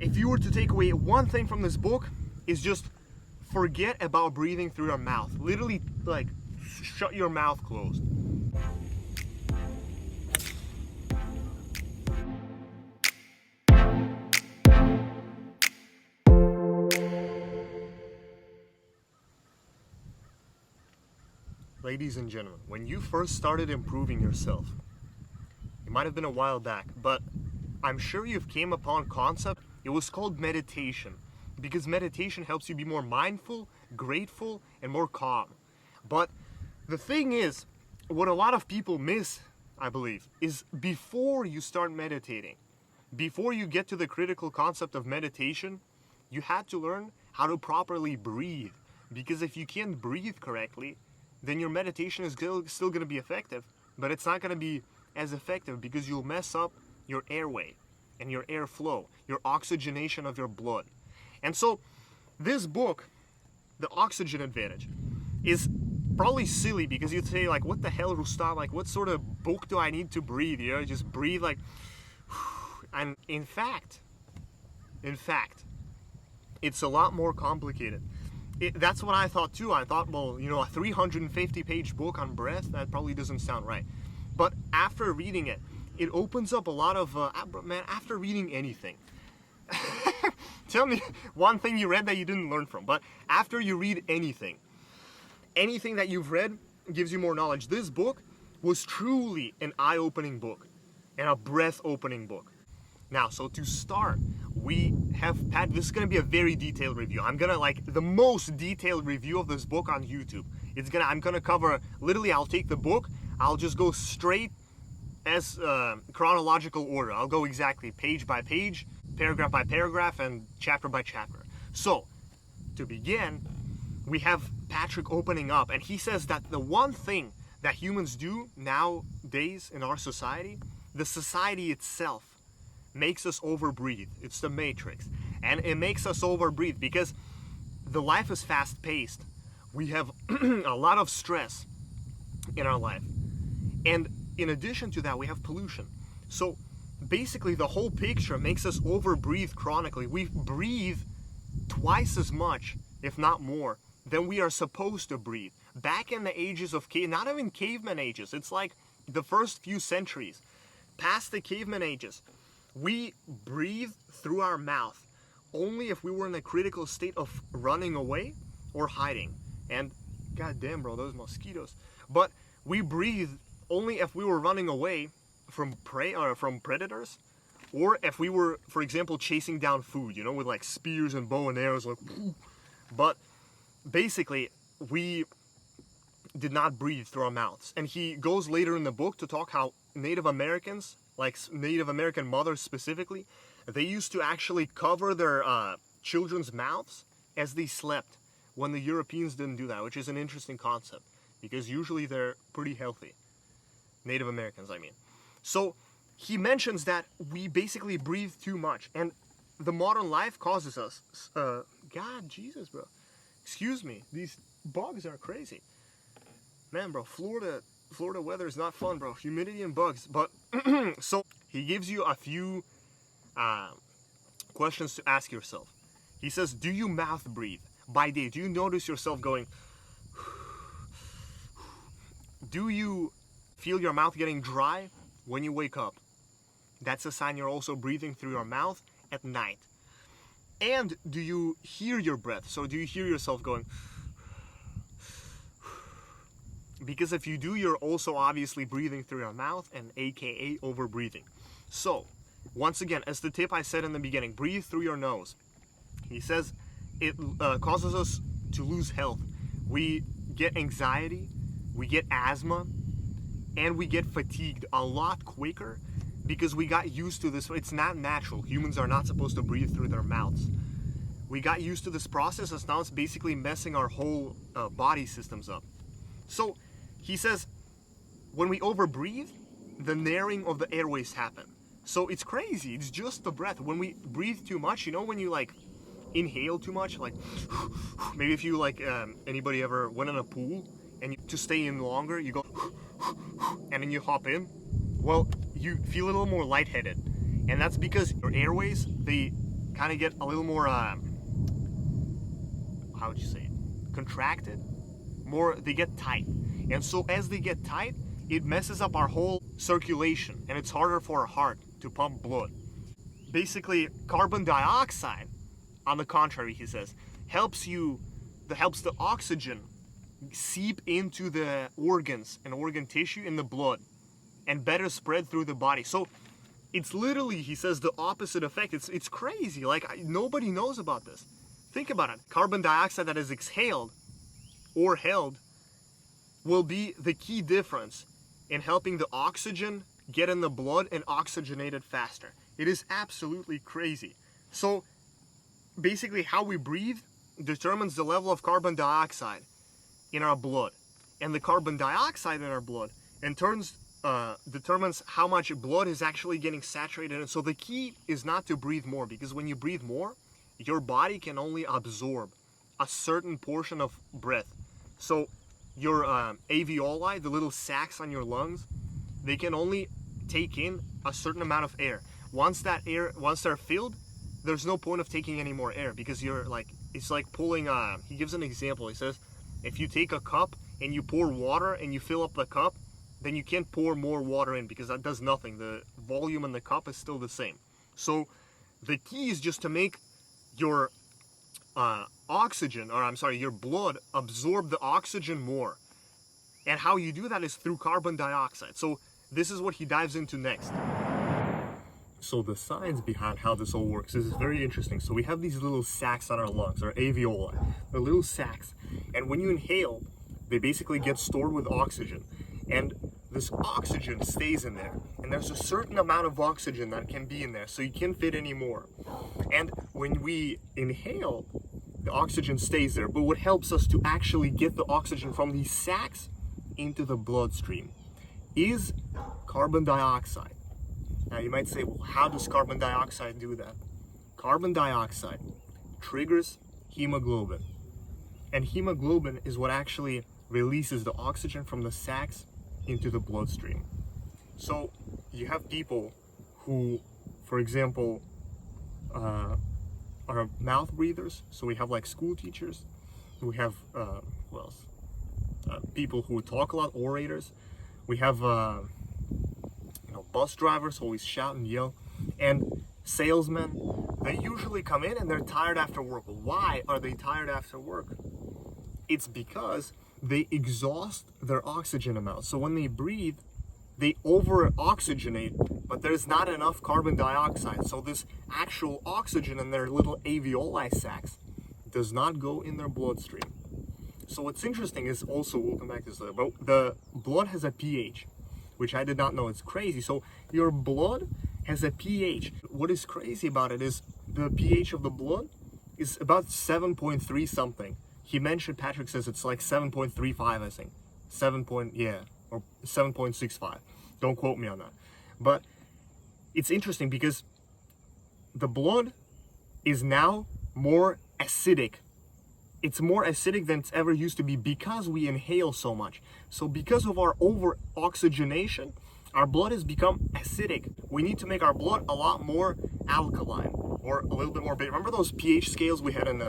If you were to take away one thing from this book, is just forget about breathing through your mouth. Literally, like, shut your mouth closed. Ladies and gentlemen, when you first started improving yourself, it might have been a while back, but I'm sure you've came upon concept. It was called meditation, because meditation helps you be more mindful, grateful, and more calm. But the thing is, what a lot of people miss, I believe, is before you start meditating, before you get to the critical concept of meditation, you had to learn how to properly breathe. Because if you can't breathe correctly, then your meditation is still going to be effective, but it's not going to be as effective because you'll mess up your airway and your airflow, your oxygenation of your blood. And so this book, The Oxygen Advantage, is probably silly because you'd say, like, what the hell, Rustam? Like, what sort of book do I need to breathe? You know, just breathe like... And in fact, it's a lot more complicated. That's what I thought too. I thought, well, you know, a 350-page book on breath, that probably doesn't sound right. But after reading it, it opens up a lot of, man, after reading anything, tell me one thing you read that you didn't learn from. But after you read anything that you've read gives you more knowledge. This book was truly an eye-opening book and a breath-opening book. Now, so to start, we have this is going to be a very detailed review. I'm going to, like, the most detailed review of this book on YouTube. I'm going to cover, literally, I'll take the book, I'll just go straight as chronological order. I'll go exactly page by page, paragraph by paragraph, and chapter by chapter. So, to begin, we have Patric opening up, and he says that the one thing that humans do nowadays in our society, the society itself, makes us overbreathe. It's the matrix. And it makes us overbreathe because the life is fast-paced. We have a lot of stress in our life. And in addition to that, we have pollution. So basically the whole picture makes us overbreathe chronically. We breathe twice as much, if not more, than we are supposed to breathe. Back in the ages of not even caveman ages, it's like the first few centuries. Past the caveman ages, we breathe through our mouth only if we were in a critical state of running away or hiding. And goddamn, bro, those mosquitoes. But we breathe only if we were running away from prey or from predators, or if we were, for example, chasing down food, you know, with like spears and bow and arrows, like. But basically, we did not breathe through our mouths. And he goes later in the book to talk how Native Americans, like Native American mothers specifically, they used to actually cover their children's mouths as they slept when the Europeans didn't do that, which is an interesting concept because usually they're pretty healthy. Native Americans, I mean. So he mentions that we basically breathe too much, and the modern life causes us, God, Jesus, bro. Excuse me, these bugs are crazy. Man, bro, Florida weather is not fun, bro. Humidity and bugs. But so he gives you a few questions to ask yourself. He says, do you mouth breathe by day? Do you notice yourself going? Do you feel your mouth getting dry when you wake up? That's a sign you're also breathing through your mouth at night. And do you hear your breath? So do you hear yourself going? Because if you do, you're also obviously breathing through your mouth, and aka overbreathing. So, once again, as the tip I said in the beginning, breathe through your nose. He says it causes us to lose health. We get anxiety, we get asthma, and we get fatigued a lot quicker because we got used to this. It's not natural. Humans are not supposed to breathe through their mouths. We got used to this process, and now it's basically messing our whole body systems up. So, he says, when we overbreathe, the narrowing of the airways happen. So it's crazy. It's just the breath. When we breathe too much, you know, when you like inhale too much, like maybe if you like anybody ever went in a pool and to stay in longer, you go and then you hop in. Well, you feel a little more lightheaded, and that's because your airways, they kind of get a little more, how would you say it? Contracted. They get tight. And so as they get tight, it messes up our whole circulation, and it's harder for our heart to pump blood. Basically, carbon dioxide, on the contrary, he says, helps the oxygen seep into the organs and organ tissue in the blood and better spread through the body. So it's literally, he says, the opposite effect. It's crazy. Like, nobody knows about this. Think about it. Carbon dioxide that is exhaled or held will be the key difference in helping the oxygen get in the blood and oxygenate it faster. It is absolutely crazy. So basically, how we breathe determines the level of carbon dioxide in our blood, and the carbon dioxide in our blood in turns determines how much blood is actually getting saturated. And so the key is not to breathe more, because when you breathe more, your body can only absorb a certain portion of breath. So your alveoli, the little sacs on your lungs, they can only take in a certain amount of air. Once they're filled, there's no point of taking any more air, because it's like pulling he gives an example. He says, if you take a cup and you pour water and you fill up the cup, then you can't pour more water in, because that does nothing. The volume in the cup is still the same. So the key is just to make your your blood absorb the oxygen more. And how you do that is through carbon dioxide. So this is what he dives into next. So the science behind how this all works is very interesting. So we have these little sacs on our lungs, our alveoli. They're little sacs. And when you inhale, they basically get stored with oxygen. And this oxygen stays in there. And there's a certain amount of oxygen that can be in there, so you can't fit any more. And when we inhale, the oxygen stays there. But what helps us to actually get the oxygen from these sacs into the bloodstream is carbon dioxide. Now you might say, well, how does carbon dioxide do that? Carbon dioxide triggers hemoglobin. And hemoglobin is what actually releases the oxygen from the sacs into the bloodstream. So you have people who, for example, are mouth breathers. So we have like school teachers. We have, people who talk a lot, orators. We have bus drivers always shout and yell, and salesmen. They usually come in and they're tired after work. Why are they tired after work? It's because they exhaust their oxygen amount. So when they breathe, they over-oxygenate, but there's not enough carbon dioxide. So this actual oxygen in their little alveoli sacs does not go in their bloodstream. So what's interesting is also, we'll come back to this later, but the blood has a pH, which I did not know. It's crazy. So your blood has a pH. What is crazy about it is the pH of the blood is about 7.3 something. He mentioned, Patrick says it's like 7.35, I think. Or 7.65. Don't quote me on that. But it's interesting because the blood is now more acidic. It's more acidic than it's ever used to be because we inhale so much. So because of our over-oxygenation, our blood has become acidic. We need to make our blood a lot more alkaline, or a little bit more. Remember those pH scales we had in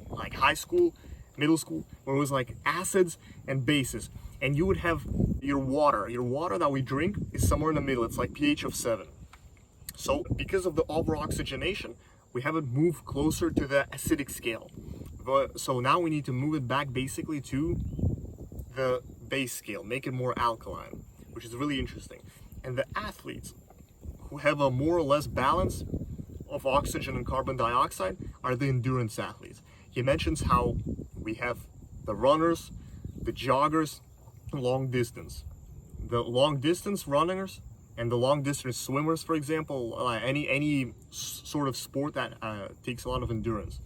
like high school, middle school, where it was like acids and bases, and you would have your water that we drink is somewhere in the middle. It's like pH of 7. So because of the over-oxygenation, we have it move closer to the acidic scale. So now we need to move it back basically to the base scale, make it more alkaline, which is really interesting. And the athletes who have a more or less balance of oxygen and carbon dioxide are the endurance athletes. He mentions how we have the runners, the joggers, long distance. The long distance runners and the long distance swimmers, for example, any sort of sport that takes a lot of endurance.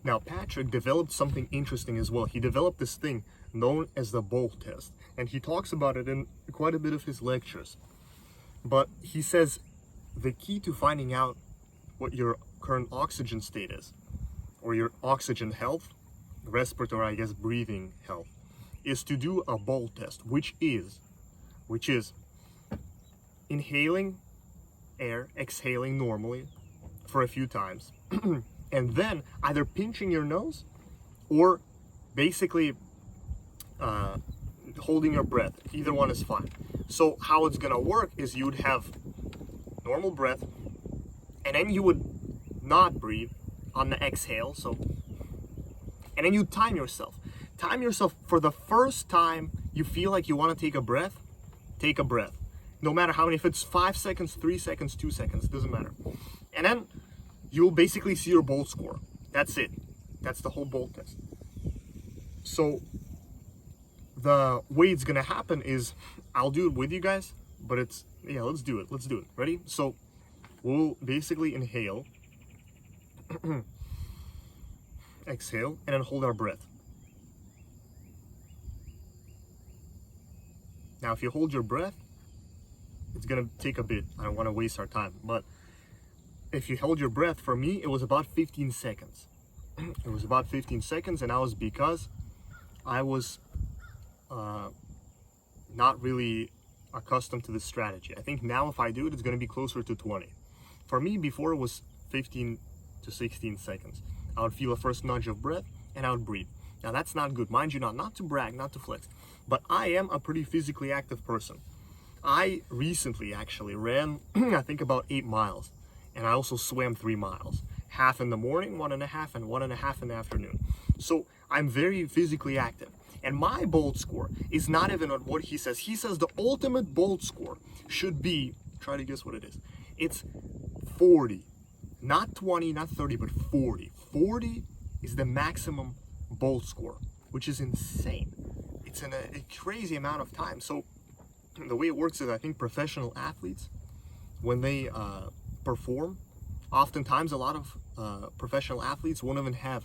Now, Patrick developed something interesting as well. He developed this thing known as the Bolt test, and he talks about it in quite a bit of his lectures. But he says the key to finding out what your current oxygen state is, or your oxygen health, respiratory, I guess, breathing health, is to do a Bolt test, which is inhaling air, exhaling normally for a few times, and then either pinching your nose or basically holding your breath. Either one is fine. So how it's gonna work is you would have normal breath, and then you would not breathe on the exhale. So, and then you time yourself. Time yourself for the first time you feel like you want to take a breath. Take a breath. No matter how many, if it's 5 seconds, 3 seconds, 2 seconds, doesn't matter. And then you'll basically see your bolt score. That's it. That's the whole bolt test. So the way it's gonna happen is, I'll do it with you guys, but it's, yeah, let's do it. Let's do it. Ready? So we'll basically inhale, exhale, and then hold our breath. Now, if you hold your breath, it's gonna take a bit. I don't want to waste our time, but if you hold your breath, for me, it was about 15 seconds. It was about 15 seconds, and that was because I was not really accustomed to this strategy. I think now if I do it, it's gonna be closer to 20. For me, before it was 15 to 16 seconds. I would feel a first nudge of breath, and I would breathe. Now that's not good, mind you, not to brag, not to flex, but I am a pretty physically active person. I recently actually ran, I think about 8 miles, and I also swam 3 miles. Half in the morning, 1.5, and 1.5 in the afternoon. So I'm very physically active. And my bolt score is not even on what he says. He says the ultimate bolt score should be, try to guess what it is. It's 40. Not 20, not 30, but 40. 40 is the maximum bolt score, which is insane. It's in a crazy amount of time. So the way it works is, I think professional athletes, when they perform, oftentimes a lot of professional athletes won't even have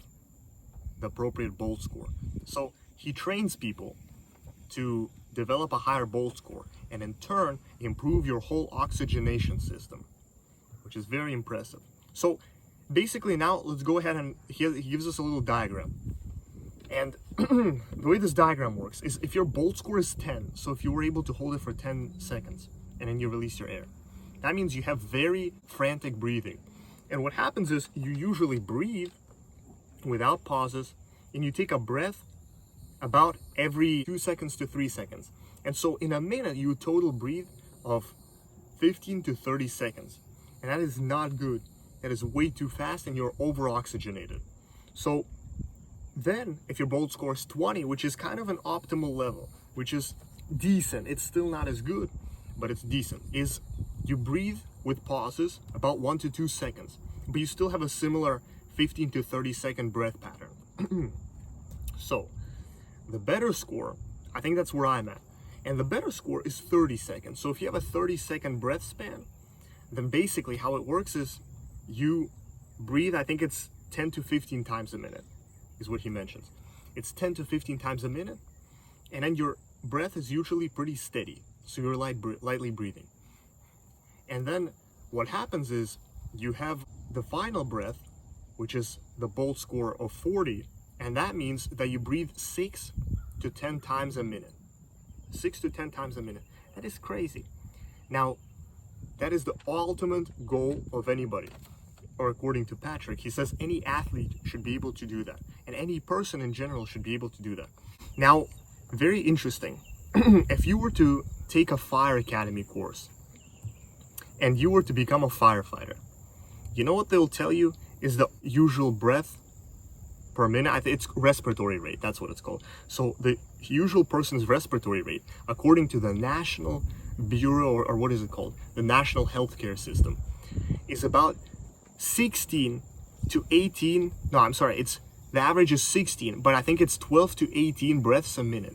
the appropriate bolt score. So he trains people to develop a higher bolt score and in turn improve your whole oxygenation system, which is very impressive. So basically now let's go ahead, and he gives us a little diagram. And the way this diagram works is, if your bolt score is 10, so if you were able to hold it for 10 seconds and then you release your air, that means you have very frantic breathing. And what happens is you usually breathe without pauses, and you take a breath about every 2 seconds to 3 seconds. And so in a minute, you total breathe of 15 to 30 seconds. And that is not good. That is way too fast, and you're over-oxygenated. So then, if your bolt score is 20, which is kind of an optimal level, which is decent, it's still not as good, but it's decent, is you breathe with pauses about 1 to 2 seconds, but you still have a similar 15 to 30 second breath pattern. So the better score, I think that's where I'm at, and the better score is 30 seconds. So if you have a 30-second breath span, then basically how it works is you breathe, I think it's 10 to 15 times a minute is what he mentions. It's 10 to 15 times a minute, and then your breath is usually pretty steady, so you're lightly breathing. And then what happens is you have the final breath, which is the bolt score of 40, and that means that you breathe 6 to 10 times a minute. 6 to 10 times a minute. That is crazy. Now, that is the ultimate goal of anybody, or according to Patrick, he says any athlete should be able to do that, and any person in general should be able to do that. Now, very interesting, if you were to take a fire academy course and you were to become a firefighter, you know what they'll tell you is the usual breath per minute. It's respiratory rate, that's what it's called. So the usual person's respiratory rate, according to the National Bureau, or what is it called? The National Healthcare System, is about 16 to 18, no, I'm sorry, the average is 16, but I think it's 12 to 18 breaths a minute.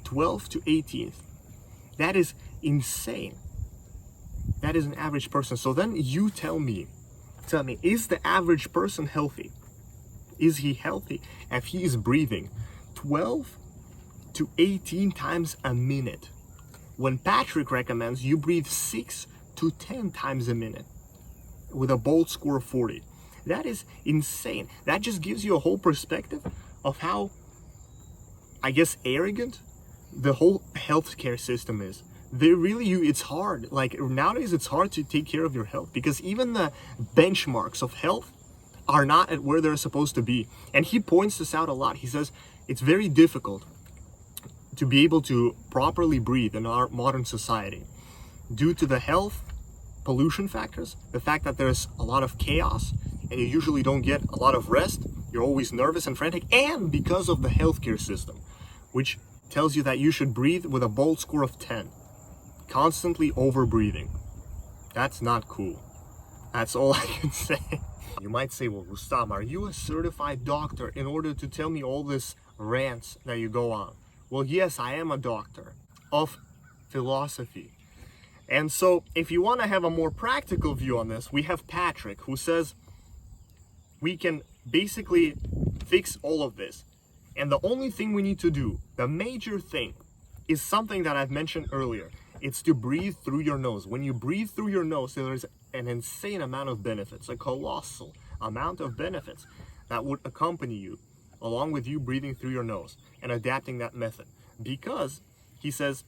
12 to 18. That is insane. That is an average person. So then you tell me, is the average person healthy? Is he healthy if he is breathing 12 to 18 times a minute, when Patrick recommends you breathe 6 to 10 times a minute with a bolt score of 40? That is insane. That just gives you a whole perspective of how, I guess, arrogant the whole healthcare system is. it's hard. Like nowadays it's hard to take care of your health because even the benchmarks of health are not at where they're supposed to be. And he points this out a lot. He says it's very difficult to be able to properly breathe in our modern society due to the health pollution factors, the fact that there's a lot of chaos and you usually don't get a lot of rest, you're always nervous and frantic, and because of the healthcare system, which tells you that you should breathe with a bold score of 10. Constantly over breathing. That's not cool. That's all I can say. You might say, well, Rustam, are you a certified doctor in order to tell me all this rants that you go on? Well, yes, I am a doctor of philosophy. And so if you want to have a more practical view on this, we have Patric, who says we can basically fix all of this. And the only thing we need to do, the major thing, is something that I've mentioned earlier. It's to breathe through your nose. When you breathe through your nose, there's an insane amount of benefits, a colossal amount of benefits that would accompany you along with you breathing through your nose and adapting that method. Because he says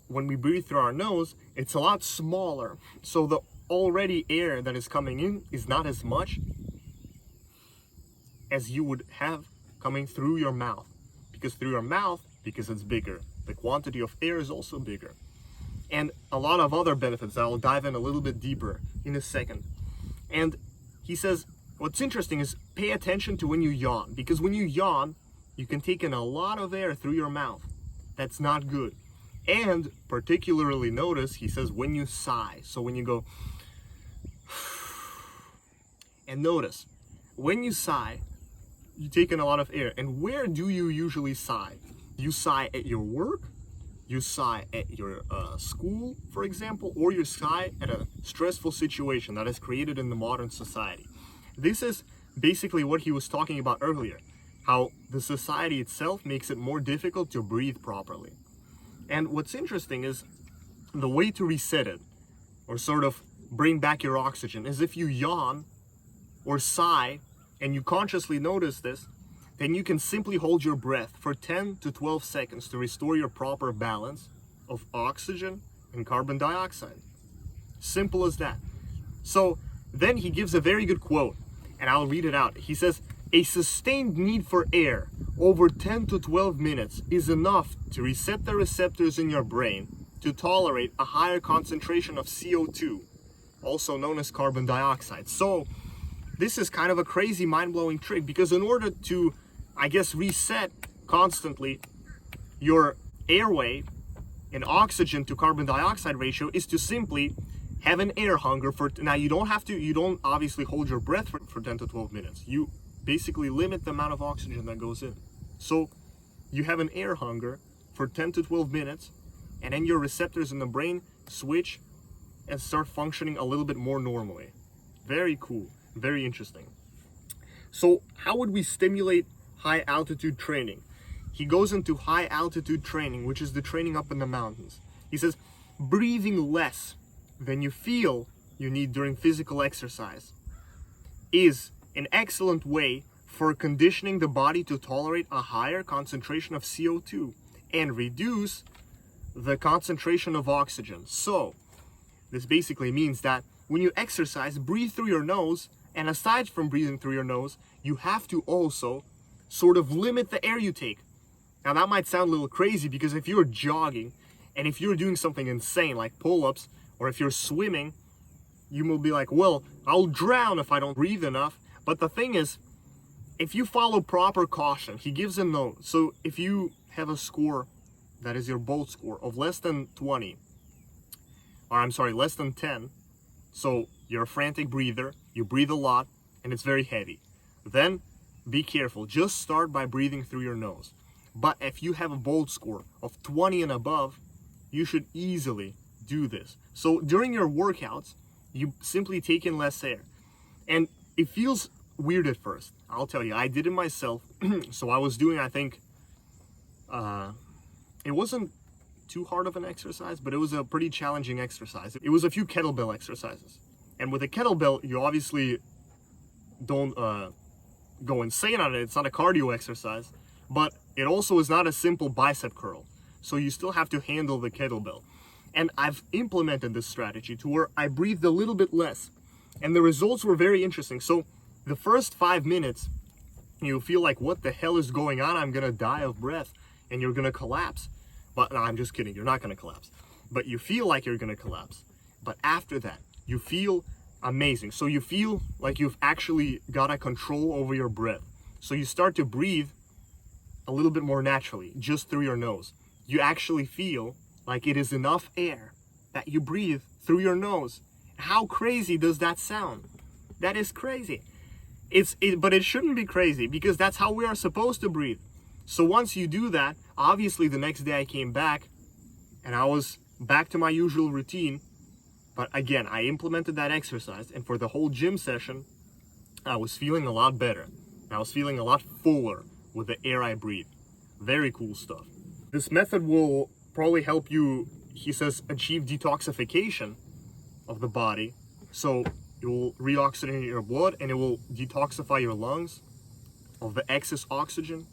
when we breathe through our nose, it's a lot smaller. So the already air that is coming in is not as much as you would have coming through your mouth. Because through your mouth, because it's bigger, the quantity of air is also bigger. And a lot of other benefits that I'll dive in a little bit deeper in a second. And he says, what's interesting is pay attention to when you yawn, because when you yawn, you can take in a lot of air through your mouth. That's not good. And particularly notice, he says, when you sigh. So when you go, and notice, when you sigh, you take in a lot of air. And where do you usually sigh? You sigh at your work, you sigh at your school, for example, or you sigh at a stressful situation that is created in the modern society. This is basically what he was talking about earlier, how the society itself makes it more difficult to breathe properly. And what's interesting is the way to reset it, or sort of bring back your oxygen, is if you yawn or sigh and you consciously notice this, then you can simply hold your breath for 10 to 12 seconds to restore your proper balance of oxygen and carbon dioxide. Simple as that. So then he gives a very good quote, and I'll read it out. He says, a sustained need for air over 10 to 12 minutes is enough to reset the receptors in your brain to tolerate a higher concentration of CO2, also known as carbon dioxide. So this is kind of a crazy, mind-blowing trick, because in order to, I guess, reset constantly your airway and oxygen to carbon dioxide ratio is to simply have an air hunger for, now you don't obviously hold your breath for 10 to 12 minutes. You basically limit the amount of oxygen that goes in. So you have an air hunger for 10 to 12 minutes, and then your receptors in the brain switch and start functioning a little bit more normally. Very cool, very interesting. So how would we stimulate high altitude training? He goes into high altitude training, which is the training up in the mountains. He says, breathing less than you feel you need during physical exercise is an excellent way for conditioning the body to tolerate a higher concentration of CO2 and reduce the concentration of oxygen. So this basically means that when you exercise, breathe through your nose, and aside from breathing through your nose, you have to also sort of limit the air you take. Now that might sound a little crazy, because if you're jogging and if you're doing something insane like pull-ups, or if you're swimming, you will be like, well, I'll drown if I don't breathe enough. But the thing is, if you follow proper caution, he gives a note. So if you have a score that is your bolt score of less than 20, or I'm sorry, less than 10, so you're a frantic breather, you breathe a lot, and it's very heavy, then be careful. Just start by breathing through your nose. But if you have a bolt score of 20 and above, you should easily do this. So during your workouts, you simply take in less air. And it feels weird at first. I'll tell you, I did it myself. So I was doing, I think, it wasn't too hard of an exercise, but it was a pretty challenging exercise. It was a few kettlebell exercises. And with a kettlebell, you obviously don't go insane on it. It's not a cardio exercise, but it also is not a simple bicep curl. So you still have to handle the kettlebell. And I've implemented this strategy to where I breathed a little bit less. And the results were very interesting. So the first 5 minutes, you feel like, what the hell is going on? I'm gonna die of breath and you're gonna collapse. But no, I'm just kidding, you're not gonna collapse. But you feel like you're gonna collapse. But after that, you feel amazing. So you feel like you've actually got a control over your breath. So you start to breathe a little bit more naturally, just through your nose. You actually feel like it is enough air that you breathe through your nose. How crazy does that sound? That is crazy. But it shouldn't be crazy, because that's how we are supposed to breathe. So once you do that, obviously the next day I came back and I was back to my usual routine. But again, I implemented that exercise, and for the whole gym session, I was feeling a lot better. I was feeling a lot fuller with the air I breathe. Very cool stuff. This method will probably help you, he says, achieve detoxification of the body. So it will reoxygenate your blood and it will detoxify your lungs of the excess oxygen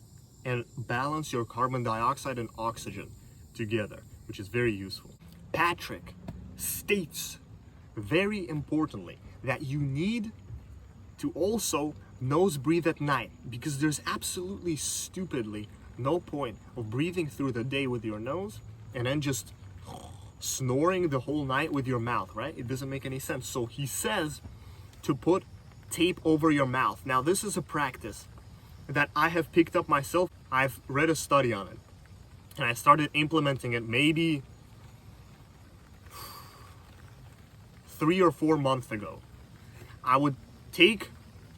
and balance your carbon dioxide and oxygen together, which is very useful. Patric states, very importantly, that you need to also nose breathe at night, because there's absolutely stupidly no point of breathing through the day with your nose and then just snoring the whole night with your mouth, right? It doesn't make any sense. So he says to put tape over your mouth. Now this is a practice that I have picked up myself. I've read a study on it and I started implementing it maybe 3 or 4 months ago. I would take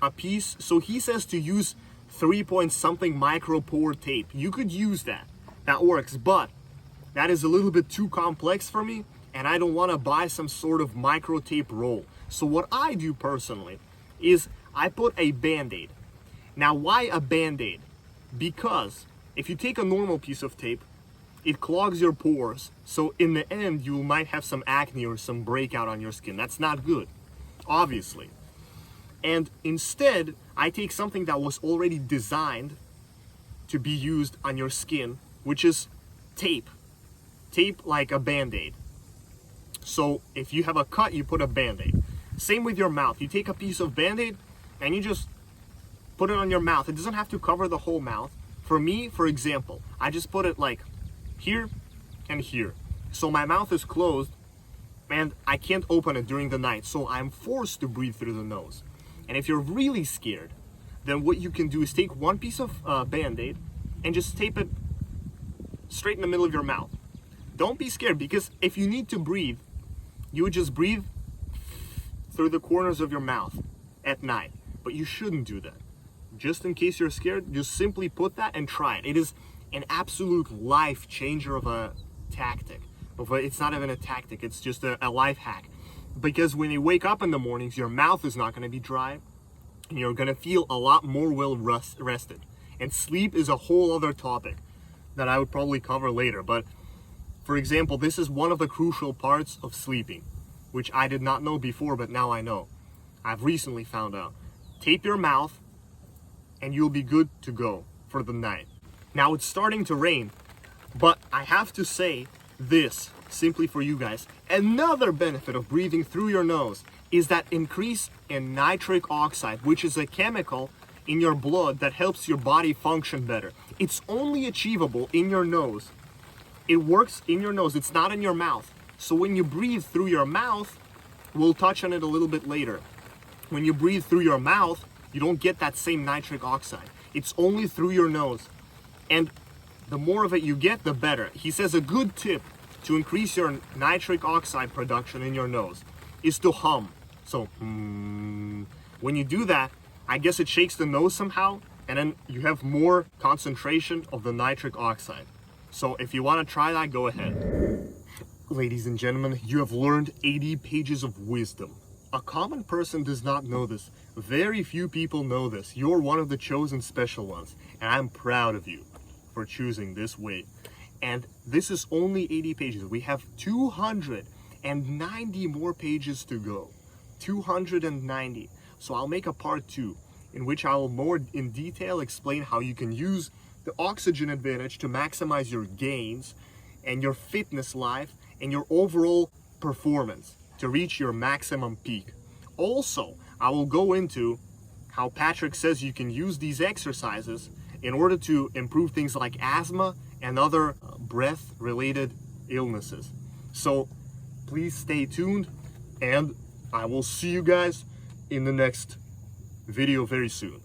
a piece, so he says to use 3-point-something micropore tape. You could use that, that works, but that is a little bit too complex for me and I don't want to buy some sort of micro tape roll. So what I do personally is I put a band-aid. Now why a band-aid? Because if you take a normal piece of tape, it clogs your pores, so in the end you might have some acne or some breakout on your skin. That's not good, obviously. And instead, I take something that was already designed to be used on your skin, which is tape. Tape like a band-aid. So if you have a cut, you put a band-aid. Same with your mouth. You take a piece of band-aid and you just put it on your mouth. It doesn't have to cover the whole mouth. For me, for example, I just put it like here and here. So my mouth is closed and I can't open it during the night. So I'm forced to breathe through the nose. And if you're really scared, then what you can do is take one piece of band-aid and just tape it straight in the middle of your mouth. Don't be scared, because if you need to breathe, you would just breathe through the corners of your mouth at night. But you shouldn't do that. Just in case you're scared, just simply put that and try it. It is an absolute life changer of a tactic. It's not even a tactic, it's just a life hack. Because when you wake up in the mornings, your mouth is not going to be dry and you're going to feel a lot more well rested. And sleep is a whole other topic that I would probably cover later. But for example, this is one of the crucial parts of sleeping, which I did not know before, but now I know. I've recently found out. Tape your mouth and you'll be good to go for the night. Now it's starting to rain, but I have to say this simply for you guys. Another benefit of breathing through your nose is that increase in nitric oxide, which is a chemical in your blood that helps your body function better. It's only achievable in your nose. It works in your nose, it's not in your mouth. So when you breathe through your mouth, we'll touch on it a little bit later. When you breathe through your mouth, you don't get that same nitric oxide. It's only through your nose. And the more of it you get, the better. He says a good tip to increase your nitric oxide production in your nose is to hum. So, when you do that, I guess it shakes the nose somehow, and then you have more concentration of the nitric oxide. So if you want to try that, go ahead. Ladies and gentlemen, you have learned 80 pages of wisdom. A common person does not know this. Very few people know this. You're one of the chosen special ones, and I'm proud of you for choosing this way. And this is only 80 pages. We have 290 more pages to go. 290. So I'll make a part 2 in which I will more in detail explain how you can use the oxygen advantage to maximize your gains and your fitness life and your overall performance to reach your maximum peak. Also, I will go into how Patrick says you can use these exercises in order to improve things like asthma and other breath-related illnesses. So please stay tuned, and I will see you guys in the next video very soon.